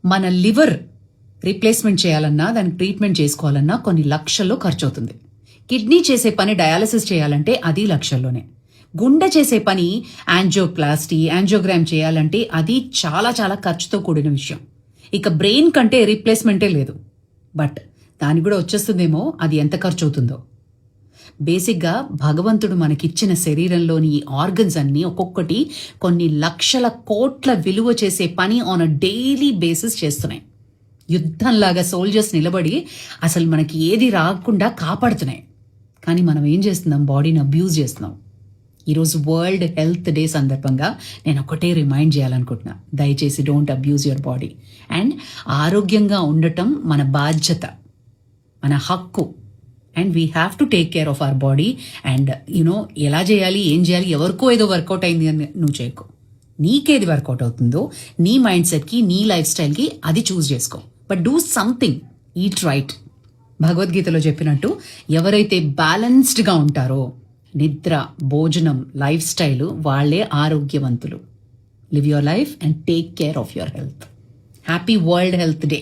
మన liver replacement చేయాలన్నా, దానికి ట్రీట్మెంట్ చేసుకోవాలన్నా కొన్ని లక్షల్లో ఖర్చు అవుతుంది. కిడ్నీ చేసే పని డయాలసిస్ చేయాలంటే అది లక్షల్లోనే. గుండె చేసే పని యాంజియోప్లాస్టీ, యాంజియోగ్రామ్ చేయాలంటే అది చాలా చాలా ఖర్చుతో కూడిన విషయం. ఇక బ్రెయిన్ కంటే రీప్లేస్మెంటే లేదు. బట్ దానికి కూడా వచ్చేస్తుందేమో అది ఎంత ఖర్చు అవుతుందో. బేసిక్గా భగవంతుడు మనకిచ్చిన శరీరంలోని ఈ ఆర్గన్స్ అన్నీ ఒక్కొక్కటి కొన్ని లక్షల కోట్ల విలువ చేసే పని ఆన్ అ డైలీ బేసిస్ చేస్తున్నాయి. యుద్ధంలాగా సోల్జర్స్ నిలబడి అసలు మనకి ఏది రాకుండా కాపాడుతున్నాయి. కానీ మనం ఏం చేస్తున్నాం? బాడీని అబ్యూజ్ చేస్తున్నాం. ఈరోజు వరల్డ్ హెల్త్ డే సందర్భంగా నేను ఒకటే రిమైండ్ చేయాలనుకుంటున్నా, దయచేసి don't abuse your body. And ఆరోగ్యంగా ఉండటం మన బాధ్యత, మన హక్కు. And we have to take care of our body. And ఎలా చేయాలి, ఏం చేయాలి, ఎవరికో ఏదో వర్కౌట్ అయింది అని నువ్వు చేయకు. నీకేది వర్కౌట్ అవుతుందో నీ మైండ్ సెట్కి, నీ లైఫ్ స్టైల్కి అది చూస్ చేసుకో. But do something, eat right. భగవద్గీతలో చెప్పినట్టు ఎవరైతే బ్యాలెన్స్డ్గా ఉంటారో, నిద్ర, భోజనం, లైఫ్ స్టైల్, వాళ్ళే ఆరోగ్యవంతులు. Live your life and take care of your health. Happy world health day.